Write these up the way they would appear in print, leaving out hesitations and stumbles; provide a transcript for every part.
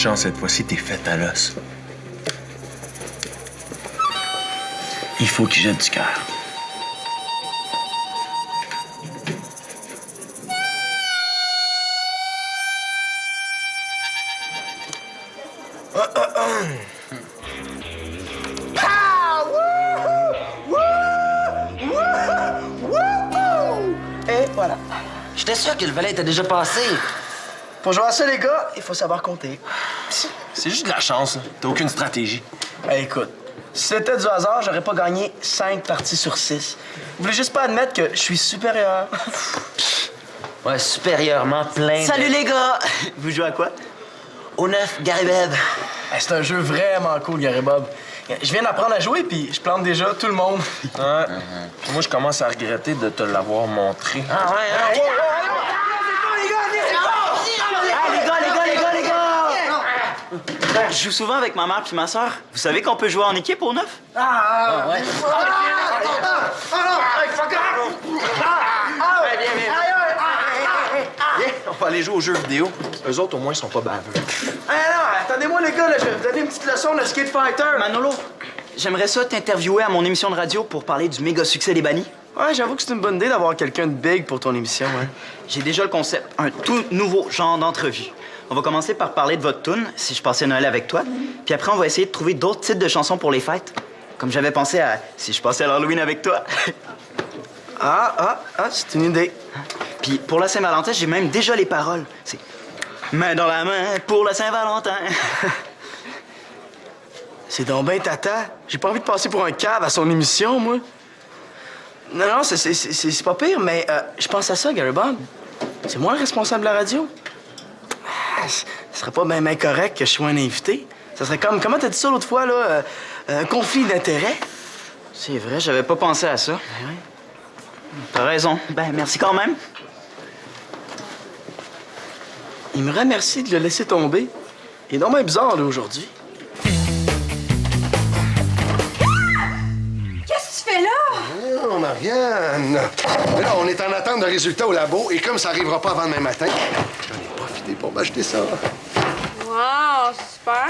chance, cette fois-ci, t'es faite à l'os. Il faut qu'il jette du cœur. Et voilà. J'étais sûr que le valet était déjà passé. Pour jouer à ça, les gars, il faut savoir compter. C'est juste de la chance, là. T'as aucune stratégie. Hey, écoute, si c'était du hasard, j'aurais pas gagné 5 parties sur 6. Vous voulez juste pas admettre que je suis supérieur. Ouais, supérieurement plein. Salut les gars! Vous jouez à quoi? Au 9, Gary Beb. Hey, c'est un jeu vraiment cool, Gary Bob. Je viens d'apprendre à jouer, puis je plante déjà tout le monde. Ouais. Puis moi, je commence à regretter de te l'avoir montré. Ah ouais, hein? Les gars! Je joue souvent avec ma mère puis ma soeur. Vous savez qu'on peut jouer en équipe au 9? Ah ouais. Viens, on va aller jouer aux jeux vidéo. Eux autres, au moins, ils sont pas baveux. Hey, non, attendez-moi, les gars, là, je vais vous donner une petite leçon de Skate Fighter. Manolo, j'aimerais ça t'interviewer à mon émission de radio pour parler du méga succès des bannis. Ouais, j'avoue que c'est une bonne idée d'avoir quelqu'un de big pour ton émission, hein. J'ai déjà le concept, un tout nouveau genre d'entrevue. On va commencer par parler de votre tune, Si je passais Noël avec toi. Puis après, on va essayer de trouver d'autres titres de chansons pour les fêtes. Comme j'avais pensé à Si je passais l'Halloween avec toi. C'est une idée. Puis pour la Saint-Valentin, j'ai même déjà les paroles. C'est main dans la main pour la Saint-Valentin. C'est donc ben tata. J'ai pas envie de passer pour un cave à son émission, moi. Non, c'est pas pire, mais je pense à ça, Gary Bob. C'est moi le responsable de la radio. Ce serait pas bien correct que je sois un invité. Ça serait comme... Comment t'as dit ça l'autre fois, là? Un conflit d'intérêts? C'est vrai, j'avais pas pensé à ça. Ben oui. T'as raison. Ben, merci quand même. Il me remercie de le laisser tomber. Il est donc bien bizarre, là, aujourd'hui. Qu'est-ce que tu fais là? Non, Marianne. Mais là, on est en attente de résultats au labo et comme ça arrivera pas avant demain matin, j'en ai profité pour m'acheter ça. Wow, super.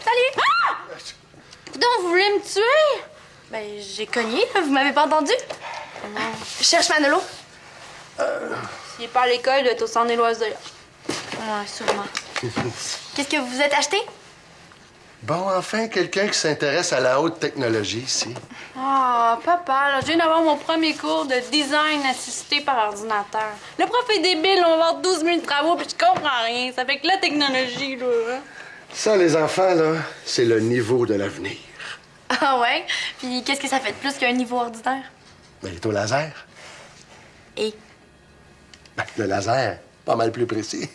Salut! Ah! Donc, vous voulez me tuer? Ben, j'ai cogné, là. Vous m'avez pas entendu? Non. Je cherche Manolo. S'il est pas à l'école, il doit être au centre des loisirs. Ouais, sûrement. Qu'est-ce que vous vous êtes acheté? Bon, enfin, quelqu'un qui s'intéresse à la haute technologie ici. Ah, papa, là, je viens d'avoir mon premier cours de design assisté par ordinateur. Le prof est débile, on va avoir 12 000 travaux, puis je comprends rien. Ça fait que la technologie, là. Hein? Ça, les enfants, là, c'est le niveau de l'avenir. Ah ouais? Puis qu'est-ce que ça fait de plus qu'un niveau ordinaire? Ben, il est au laser. Et? Ben, le laser, pas mal plus précis.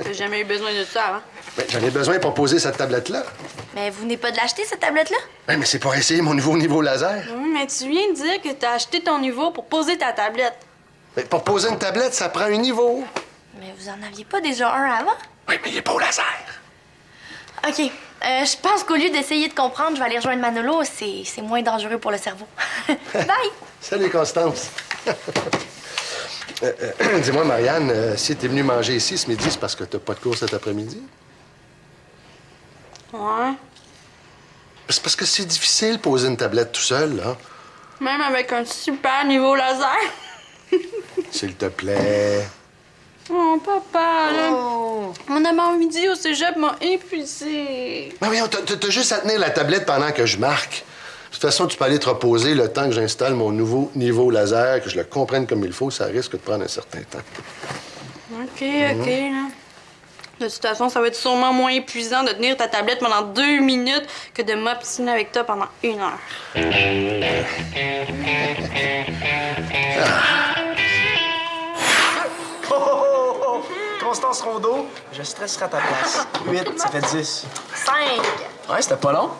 J'ai jamais eu besoin de ça, hein? Ben, j'en ai besoin pour poser cette tablette-là. Mais vous venez pas de l'acheter, cette tablette-là? Ben, mais c'est pour essayer mon nouveau niveau laser. Oui, mais tu viens de dire que t'as acheté ton niveau pour poser ta tablette. Ben, pour poser une tablette, ça prend un niveau. Mais vous en aviez pas déjà un avant? Oui, mais il est pas au laser. OK. Je pense qu'au lieu d'essayer de comprendre, je vais aller rejoindre Manolo. C'est moins dangereux pour le cerveau. Bye! Salut, Constance. Dis-moi, Marianne, si t'es venue manger ici ce midi, c'est parce que t'as pas de cours cet après-midi? Ouais. C'est parce que c'est difficile de poser une tablette tout seul, là. Même avec un super niveau laser. S'il te plaît. Oh, papa, là. Mon avant-midi au cégep m'a épuisé. Ben oui, t'as juste à tenir la tablette pendant que je marque. De toute façon, tu peux aller te reposer le temps que j'installe mon nouveau niveau laser, que je le comprenne comme il faut. Ça risque de prendre un certain temps. OK, là. De toute façon, ça va être sûrement moins épuisant de tenir ta tablette pendant 2 minutes que de m'obstiner avec toi pendant 1 heure. Constance Rondeau, je stresserai à ta place. 8, ça fait 10. 5. Ouais, c'était pas long.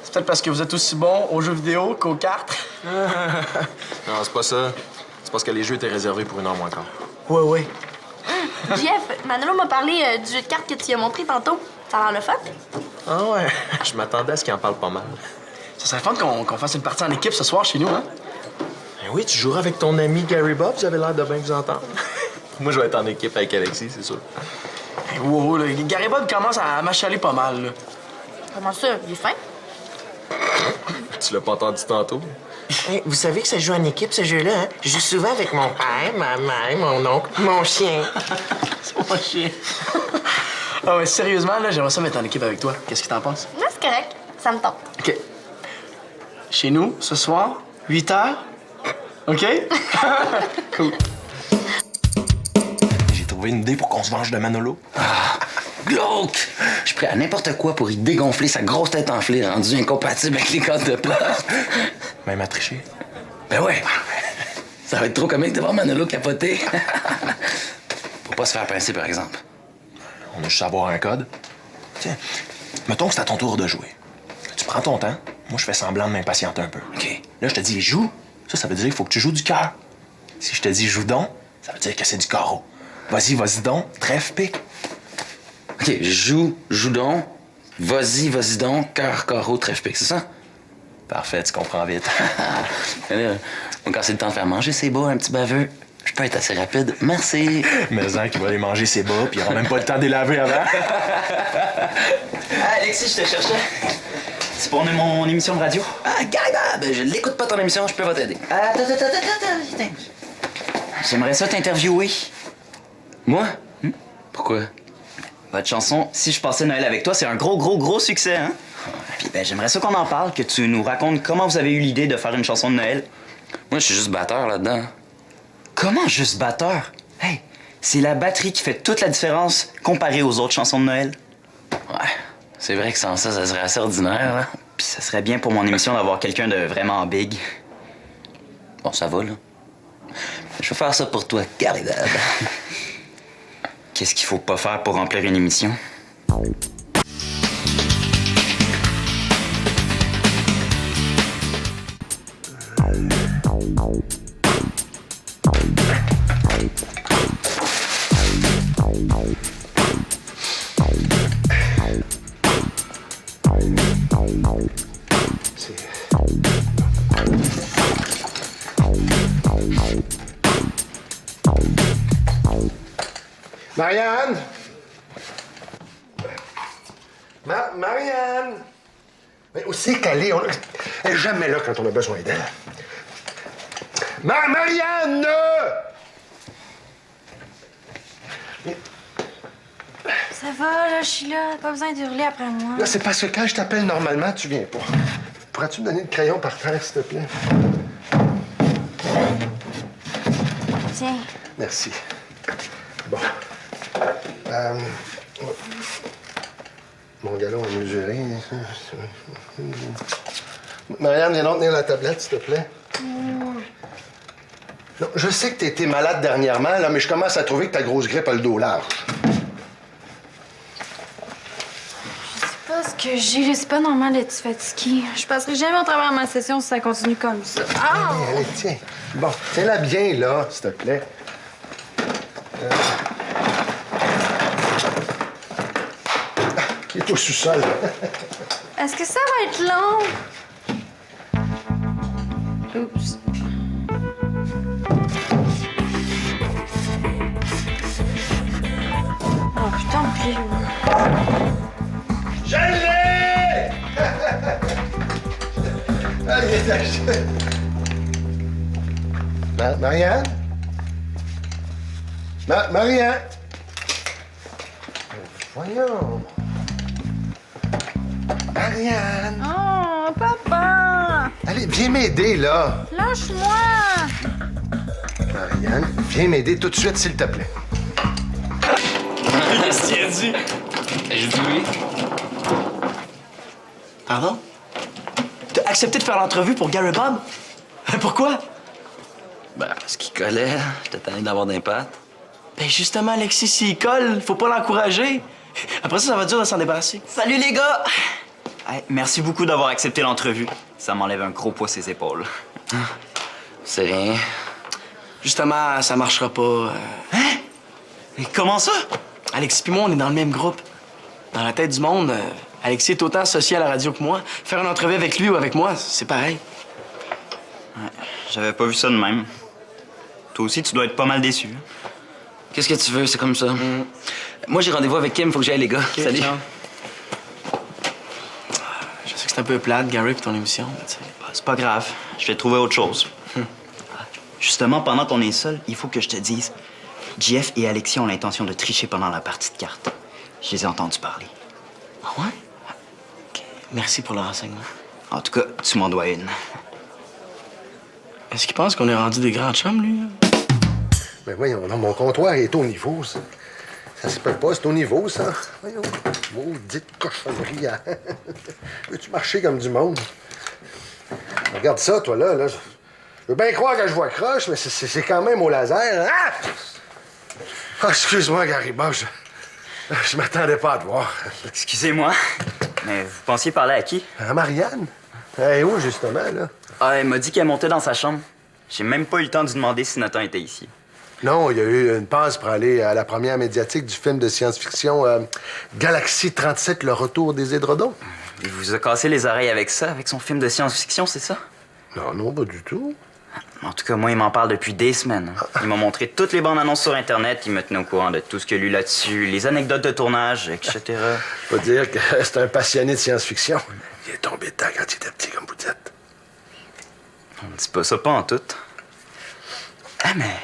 C'est peut-être parce que vous êtes aussi bon aux jeux vidéo qu'aux cartes. Non, c'est pas ça. C'est parce que les jeux étaient réservés pour 1 heure moins quart. Oui. Jeff, Manolo m'a parlé du jeu de cartes que tu as montré tantôt. Ça a l'air le fun? Ah ouais? Je m'attendais à ce qu'il en parle pas mal. Ça serait fun qu'on fasse une partie en équipe ce soir chez nous, hein? Ben oui, tu joueras avec ton ami Gary Bob, vous avez l'air de bien vous entendre. Moi, je vais être en équipe avec Alexis, c'est sûr. Wow, là, Gary Bob commence à m'achaler pas mal, là. Comment ça? Il est fin? Tu l'as pas entendu tantôt? Hey, vous savez que ça joue en équipe, ce jeu-là, hein? Je joue souvent avec mon père, ma mère, mon oncle, mon chien. C'est mon chien. Ah ouais, sérieusement, là, j'aimerais ça mettre en équipe avec toi. Qu'est-ce que t'en penses? Là, c'est correct. Ça me tente. OK. Chez nous, ce soir, 8 h. OK? Cool. J'ai trouvé une idée pour qu'on se venge de Manolo. Glauque! Je suis prêt à n'importe quoi pour y dégonfler sa grosse tête enflée, rendue incompatible avec les codes de porte. Même à tricher. Ben ouais! Ça va être trop comique de voir Manolo capoter. Faut pas se faire pincer, par exemple. On a juste à avoir un code. Tiens, mettons que c'est à ton tour de jouer. Tu prends ton temps. Moi, je fais semblant de m'impatienter un peu. OK. Là, je te dis joue. Ça veut dire qu'il faut que tu joues du cœur. Si je te dis joue donc, ça veut dire que c'est du carreau. Vas-y donc, trèfle, pique. OK, joue donc. Vas-y donc, cœur, carreau, trèfle-pique, c'est ça? Parfait, tu comprends vite. Là, quand c'est le temps de faire manger ses bas, un petit baveux, je peux être assez rapide. Merci. Mais qui va aller manger ses bas, puis il aura même pas le temps de les laver avant. Ah, Alexis, je te cherchais. C'est pour mon émission de radio. Ah, Gary Bob, je l'écoute pas ton émission, je peux pas t'aider. Attends. J'aimerais ça t'interviewer. Moi? Pourquoi? Votre chanson Si je passais Noël avec toi, c'est un gros succès, hein? Puis ben, j'aimerais ça qu'on en parle, que tu nous racontes comment vous avez eu l'idée de faire une chanson de Noël. Moi, je suis juste batteur là-dedans. Comment juste batteur? Hey, c'est la batterie qui fait toute la différence comparée aux autres chansons de Noël. Ouais, c'est vrai que sans ça, ça serait assez ordinaire, là. Puis ça serait bien pour mon émission d'avoir quelqu'un de vraiment big. Bon, ça va, là. Je vais faire ça pour toi, Gary Bob. Qu'est-ce qu'il faut pas faire pour remplir une émission? Marianne! Marianne! Mais où c'est qu'elle est? Elle est jamais là quand on a besoin d'elle. Marianne! Ça va, là, je suis là. Pas besoin d'hurler après moi. Là, c'est parce que quand je t'appelle normalement, tu viens pas. Pourrais-tu me donner le crayon par terre, s'il te plaît? Tiens. Merci. Bon. Mon galon à mesurer. Marianne, viens donc tenir la tablette, s'il te plaît. Non, je sais que t'as été malade dernièrement, là, mais je commence à trouver que ta grosse grippe a le dos large. Je sais pas ce que j'ai. C'est pas normal d'être fatiguée. Je passerai jamais au travers de ma session si ça continue comme ça. Ah! Allez, tiens. Bon, tiens-la bien, là, s'il te plaît. Il est au sous-sol. Est-ce que ça va être long? Oups. Oh putain, puis... Je l'ai! Allez, Marianne? Marianne? Voyons. Marianne! Oh, papa! Allez, viens m'aider, là. Lâche-moi! Marianne, viens m'aider tout de suite, s'il te plaît. Qu'est-ce qu'il a dit? J'ai dit oui. Pardon? T'as accepté de faire l'entrevue pour Gary Bob? Pourquoi? Ben, parce qu'il collait, là. J'étais tanné d'avoir d'impact. Ben justement, Alexis, s'il colle, faut pas l'encourager. Après ça va être dur de s'en débarrasser. Salut les gars! Hey, merci beaucoup d'avoir accepté l'entrevue. Ça m'enlève un gros poids ses épaules. C'est rien. Justement, ça marchera pas. Hein? Mais comment ça? Alexis puis moi, on est dans le même groupe. Dans la tête du monde, Alexis est autant associé à la radio que moi. Faire une entrevue avec lui ou avec moi, c'est pareil. Ouais, j'avais pas vu ça de même. Toi aussi, tu dois être pas mal déçu. Qu'est-ce que tu veux, c'est comme ça. Moi, j'ai rendez-vous avec Kim, faut que j'aille, les gars. Ok, Salut. ciao. Je sais que c'est un peu plate, Gary, pour ton émission, mais tu sais. C'est pas grave, je vais trouver autre chose. Justement, pendant qu'on est seul, il faut que je te dise, Jeff et Alexis ont l'intention de tricher pendant la partie de cartes. Je les ai entendus parler. Ah ouais? OK. Merci pour le renseignement. En tout cas, tu m'en dois une. Est-ce qu'il pense qu'on est rendu des grands chums, lui? Mais voyons, non, mon comptoir est au niveau, ça. Ça se peut pas, c'est au niveau, ça. Voyons. Maudite cochonnerie. Hein? Veux-tu marcher comme du monde? Regarde ça, toi, là. Je veux bien croire que je vois croche, mais c'est quand même au laser. Ah! Ah, excuse-moi, Gariba, je m'attendais pas à te voir. Excusez-moi, mais vous pensiez parler à qui? À Marianne? Elle est où, justement, là? Ah, elle m'a dit qu'elle montait dans sa chambre. J'ai même pas eu le temps de lui demander si Nathan était ici. Non, il y a eu une passe pour aller à la première médiatique du film de science-fiction Galaxie 37, le retour des édredons. Il vous a cassé les oreilles avec ça, avec son film de science-fiction, c'est ça? Non, pas du tout. En tout cas, moi, il m'en parle depuis des semaines. Il m'a montré toutes les bandes annonces sur Internet, il me tenait au courant de tout ce qu'il a lu là-dessus, les anecdotes de tournage, etc. Je peux dire que c'est un passionné de science-fiction. Il est tombé dedans quand il était petit, comme vous dites. On dit pas ça pas en tout. Ah, mais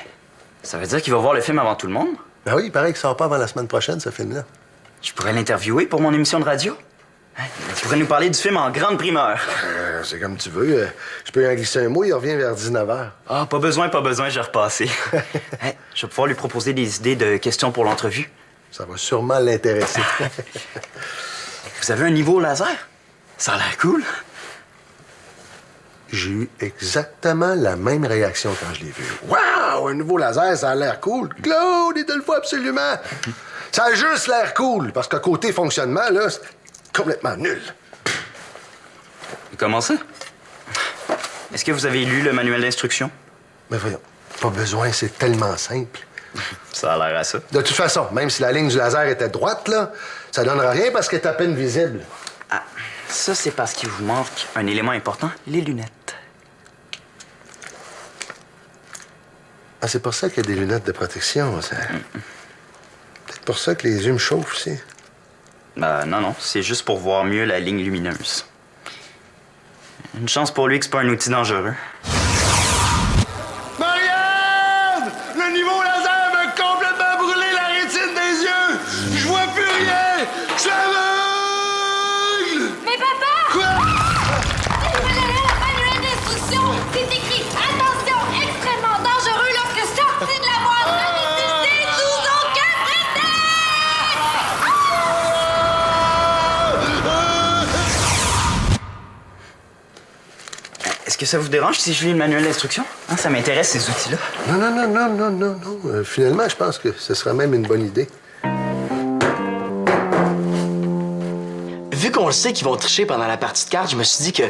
ça veut dire qu'il va voir le film avant tout le monde? Ben oui, il paraît qu'il sort pas avant la semaine prochaine, ce film-là. Je pourrais l'interviewer pour mon émission de radio. Hein? Il pourrait nous parler du film en grande primeur. C'est comme tu veux. Je peux en glisser un mot, il revient vers 19h. Ah, pas besoin, j'ai repassé. Hein, je vais pouvoir lui proposer des idées de questions pour l'entrevue. Ça va sûrement l'intéresser. Vous avez un niveau laser? Ça a l'air cool. J'ai eu exactement la même réaction quand je l'ai vu. Waouh, un nouveau laser, ça a l'air cool. Claude, il te le faut absolument. Ça a juste l'air cool, parce que côté fonctionnement, là, c'est complètement nul. Et comment ça? Est-ce que vous avez lu le manuel d'instruction? Mais voyons, pas besoin, c'est tellement simple. Ça a l'air à ça. De toute façon, même si la ligne du laser était droite, là, ça donnera rien parce qu'elle est à peine visible. Ah, ça, c'est parce qu'il vous manque un élément important, les lunettes. Ah, c'est pour ça qu'il y a des lunettes de protection, ça. Peut-être pour ça que les yeux me chauffent aussi. Non, c'est juste pour voir mieux la ligne lumineuse. Une chance pour lui que c'est pas un outil dangereux. Marianne! Le niveau laser m'a complètement brûlé la rétine des yeux! Je vois plus rien! Je suis aveugle! Mais papa! Quoi? Vous allez à la manuel d'instruction! C'est écrit attention extrêmement dangereux lorsque sorti de la boîte d'utilité sous aucun prétexte! Est-ce que ça vous dérange si je lis le manuel d'instruction? Hein, ça m'intéresse, ces outils-là. Non. Finalement, je pense que ce sera même une bonne idée. Vu qu'on le sait qu'ils vont tricher pendant la partie de cartes, je me suis dit que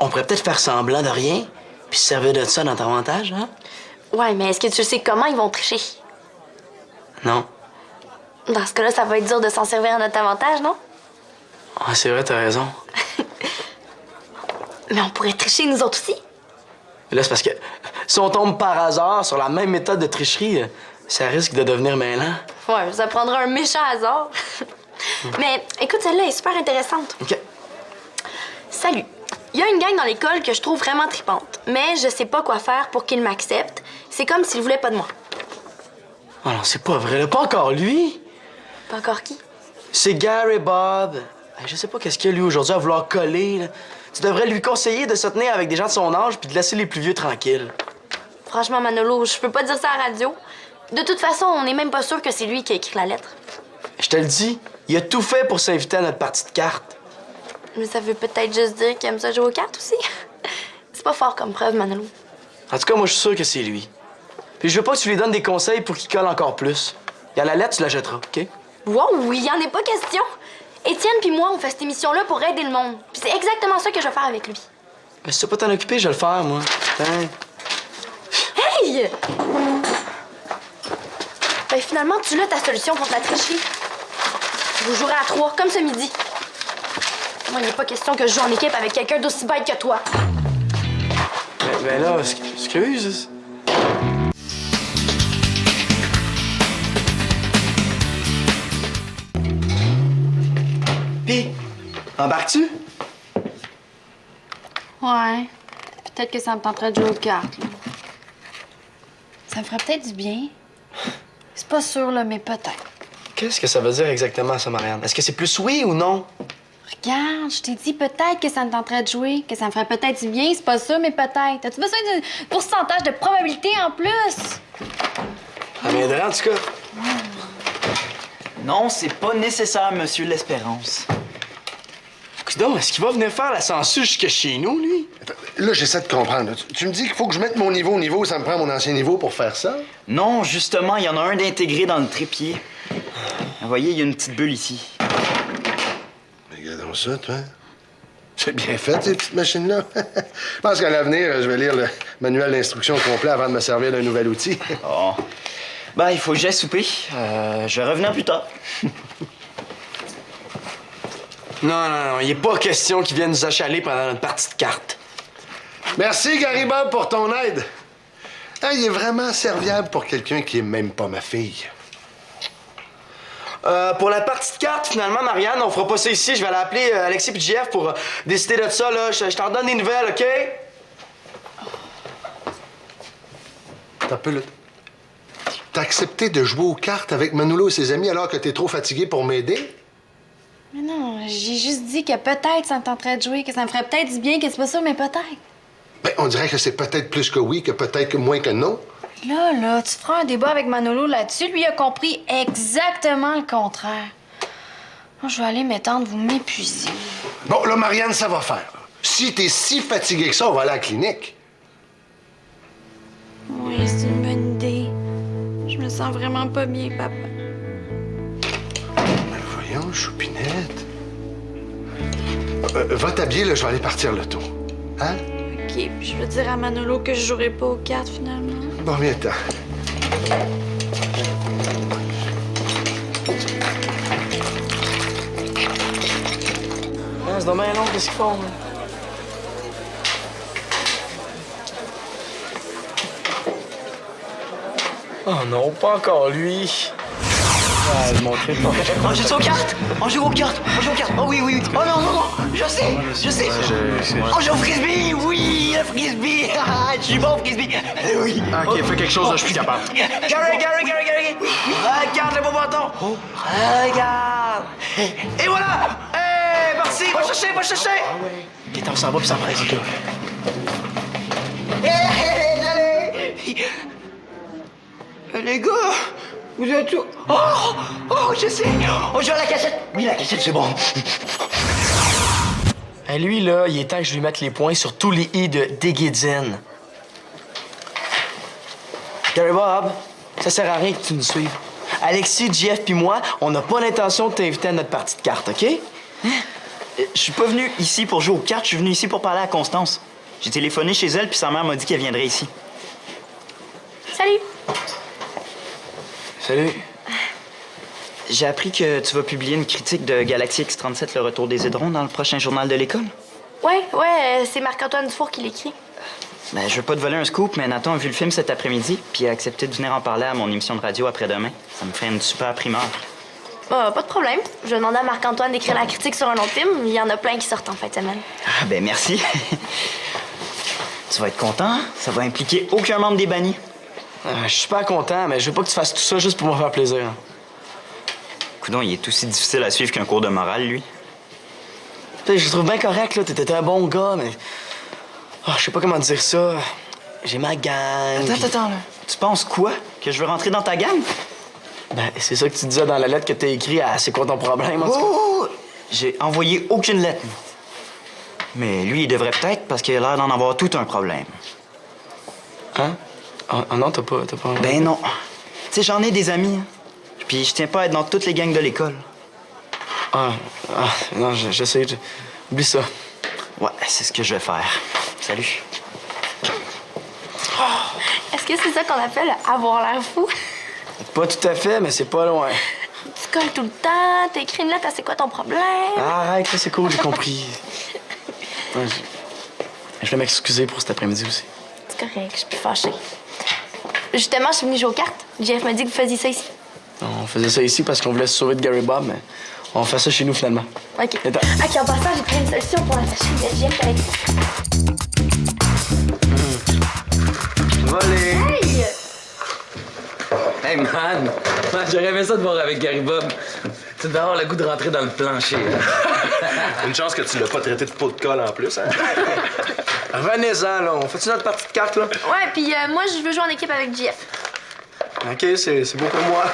on pourrait peut-être faire semblant de rien, puis se servir de ça dans notre avantage, hein? Ouais, mais est-ce que tu sais comment ils vont tricher? Non. Dans ce cas-là, ça va être dur de s'en servir à notre avantage, non? Ah, c'est vrai, t'as raison. Mais on pourrait tricher nous autres aussi. Mais là, c'est parce que si on tombe par hasard sur la même méthode de tricherie, ça risque de devenir mêlant. Ouais, ça prendra un méchant hasard. Mais écoute, celle-là est super intéressante. OK. Salut. Il y a une gang dans l'école que je trouve vraiment tripante, mais je sais pas quoi faire pour qu'ils m'acceptent. C'est comme s'ils voulaient pas de moi. Oh non, c'est pas vrai, là. Pas encore lui. Pas encore qui? C'est Gary Bob. Je sais pas qu'est-ce qu'il y a, lui, aujourd'hui, à vouloir coller, là. Tu devrais lui conseiller de se tenir avec des gens de son âge puis de laisser les plus vieux tranquilles. Franchement, Manolo, je peux pas dire ça à la radio. De toute façon, on n'est même pas sûr que c'est lui qui a écrit la lettre. Je te le dis, il a tout fait pour s'inviter à notre partie de cartes. Mais ça veut peut-être juste dire qu'il aime ça jouer aux cartes aussi. C'est pas fort comme preuve, Manolo. En tout cas, moi, je suis sûr que c'est lui. Puis je veux pas que tu lui donnes des conseils pour qu'il colle encore plus. Il y a la lettre, tu la jetteras, OK? Wow, il y en est pas question. Étienne puis moi, on fait cette émission-là pour aider le monde. Puis c'est exactement ça que je vais faire avec lui. Mais si tu veux pas t'en occuper, je vais le faire, moi. Hein? Hey! Ben finalement, tu l'as ta solution contre la tricherie. Vous jouerez à 3, comme ce midi. Moi, il n'est pas question que je joue en équipe avec quelqu'un d'aussi bête que toi. Ben là, excuse. Pis, embarques-tu? Ouais. Peut-être que ça me tenterait de jouer aux cartes, là. Ça me ferait peut-être du bien. C'est pas sûr, là, mais peut-être. Qu'est-ce que ça veut dire exactement, ça, Marianne? Est-ce que c'est plus oui ou non? Regarde, je t'ai dit peut-être que ça me tenterait de jouer, que ça me ferait peut-être du bien, c'est pas sûr, mais peut-être. As-tu besoin d'un pourcentage de probabilité en plus? Ça m'aiderait, en tout cas. Non, c'est pas nécessaire, monsieur L'Espérance. Coudonc, est-ce qu'il va venir faire la censure jusque chez nous, lui? Attends, là, j'essaie de comprendre. Tu me dis qu'il faut que je mette mon niveau au niveau, ça me prend mon ancien niveau pour faire ça? Non, justement, il y en a un d'intégré dans le trépied. Vous voyez, il y a une petite bulle ici. Regardons ça, toi. C'est bien fait, ces petites machines-là. Je pense qu'à l'avenir, je vais lire le manuel d'instruction complet avant de me servir d'un nouvel outil. Oh. Ben, il faut que j'aille souper. Je vais revenir plus tard. Non, il est pas question qu'il vienne nous achaler pendant notre partie de cartes. Merci, Gary Bob, pour ton aide. Ah, il est vraiment serviable pour quelqu'un qui est même pas ma fille. Pour la partie de cartes, finalement, Marianne, on fera pas ça ici. Je vais aller appeler Alexis et Jeff pour décider de ça, là. Je t'en donne des nouvelles, OK? T'as peu le... T'as accepté de jouer aux cartes avec Manolo et ses amis alors que t'es trop fatigué pour m'aider? Mais non, j'ai juste dit que peut-être ça me tenterait de jouer, que ça me ferait peut-être du bien, que c'est pas sûr, mais peut-être. Ben, on dirait que c'est peut-être plus que oui, que peut-être que moins que non. Là, tu feras un débat avec Manolo là-dessus. Lui a compris exactement le contraire. Moi, je vais aller m'étendre, vous m'épuisez. Bon, là, Marianne, ça va faire. Si t'es si fatigué que ça, on va aller à la clinique. Oui, c'est une bonne idée. Je me sens vraiment pas bien, papa. Ben, voyons, Choupinette. Va t'habiller, là, je vais aller partir le tour. Hein? OK, puis je vais dire à Manolo que je jouerai pas aux cartes, finalement. Bon, viens-t'en. C'est dommage long, qu'est-ce qu'ils font, là? Oh non, pas encore lui. Ah, le montrer pas. On joue aux cartes! On joue aux cartes! On joue aux cartes! Oh oui! Oh non! Je sais! On joue au frisbee! Oui! Le frisbee! Je suis bon au frisbee! Oui! OK, fais quelque chose, là, je suis capable. Gary! Regarde le beau bâton! Regarde! Et voilà! Hey! Merci! Va chercher! OK, on s'en va puis ça presse. Allez! Les gars! Vous êtes où? Oh, je sais! On joue à la cachette! Oui, la cachette, c'est bon! Hey, lui, là, il est temps que je lui mette les points sur tous les i de Degedzen. Gary Bob, ça sert à rien que tu nous suives. Alexis, Jeff puis moi, on n'a pas l'intention de t'inviter à notre partie de cartes, OK? Je suis pas venu ici pour jouer aux cartes, je suis venu ici pour parler à Constance. J'ai téléphoné chez elle, puis sa mère m'a dit qu'elle viendrait ici. Salut! Salut. J'ai appris que tu vas publier une critique de Galaxy X37, le retour des Hydrons, dans le prochain journal de l'école. Ouais, c'est Marc-Antoine Dufour qui l'écrit. Ben, je veux pas te voler un scoop, mais Nathan a vu le film cet après-midi, puis a accepté de venir en parler à mon émission de radio après-demain. Ça me ferait une super primeur. Pas de problème. Je vais demander à Marc-Antoine d'écrire la critique sur un autre film. Il y en a plein qui sortent en fin de semaine. Ah, ben merci. Tu vas être content, ça va impliquer aucun membre des bannis. Je suis super content, mais je veux pas que tu fasses tout ça juste pour me faire plaisir. Coudon, il est aussi difficile à suivre qu'un cours de morale, lui. Tu sais, je te trouve bien correct, là. T'étais un bon gars, mais... je sais pas comment dire ça. J'ai ma gang. Attends, là. Tu penses quoi? Que je veux rentrer dans ta gang? Ben, c'est ça que tu disais dans la lettre que t'as écrite à C'est quoi ton problème, en tout cas? Oh! J'ai envoyé aucune lettre. Mais lui, il devrait peut-être parce qu'il a l'air d'en avoir tout un problème. Hein? Ah non, t'as pas... Ben non. Tu sais, j'en ai des amis. Puis je tiens pas à être dans toutes les gangs de l'école. Non, j'essaie de... Oublie ça. Ouais, c'est ce que je vais faire. Salut. Est-ce que c'est ça qu'on appelle avoir l'air fou? Pas tout à fait, mais c'est pas loin. Tu colles tout le temps, t'écris une lettre à c'est quoi ton problème? Arrête, là, c'est cool, j'ai compris. Ouais, je vais m'excuser pour cet après-midi aussi. C'est correct, je suis plus fâchée. Justement, je suis venue jouer aux cartes. Jeff m'a dit que vous faisiez ça ici. On faisait ça ici parce qu'on voulait se sauver de Gary Bob, mais On fait ça chez nous, finalement. OK. Attends. OK, en passant, j'ai trouvé une solution pour l'attacher le GF avec... Volé! Hey! Hey man, j'aurais aimé ça de voir avec Gary Bob. Tu devais avoir le goût de rentrer dans le plancher. Une chance que tu l'as pas traité de pot de colle en plus, hein? Revenez-en, là. On fait-tu notre partie de cartes, là? Ouais, puis moi, je veux jouer en équipe avec GF. OK, c'est beau pour moi.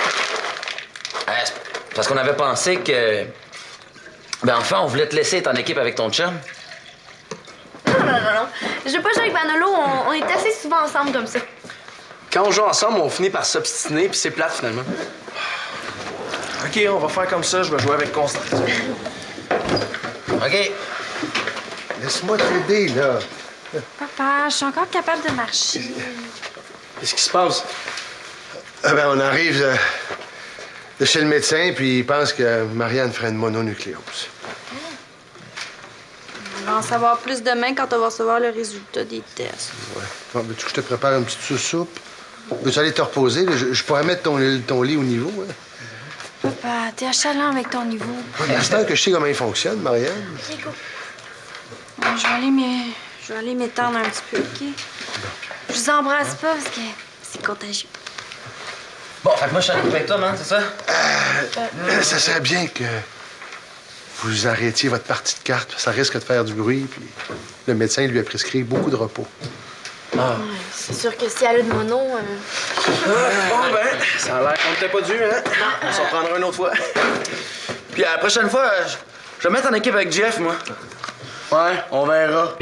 C'est parce qu'on avait pensé que... Ben enfin, on voulait te laisser être en équipe avec ton chum. Non. Je veux pas jouer avec Manolo. On est assez souvent ensemble comme ça. Quand on joue ensemble, on finit par s'obstiner, puis c'est plate, finalement. OK, on va faire comme ça. Je vais jouer avec Constance. OK. Laisse-moi t'aider, là. Papa, je suis encore capable de marcher. Qu'est-ce qui se passe? Ah ben, on arrive de chez le médecin, puis il pense que Marianne ferait une mononucléose. On va en savoir plus demain quand on va recevoir le résultat des tests. Ouais. Bon, veux-tu que je te prépare une petite soupe? Veux-tu aller te reposer? Là? Je pourrais mettre ton lit au niveau. Hein? Papa, t'es achalant avec ton niveau. L'instant que je sais comment il fonctionne, Marianne. Je vais aller m'étendre un petit peu, OK? Je vous embrasse pas parce que c'est contagieux. Bon, fait que moi, je suis en équipe avec toi, man, c'est ça? Ça serait bien que vous arrêtiez votre partie de cartes. Ça risque de faire du bruit, puis le médecin lui a prescrit beaucoup de repos. C'est sûr que si elle a de mono... Bon, ben, ça a l'air qu'on n'était pas dû, hein? On s'en reprendra une autre fois. Puis la prochaine fois, je vais me mettre en équipe avec Jeff, moi. Ouais, on verra.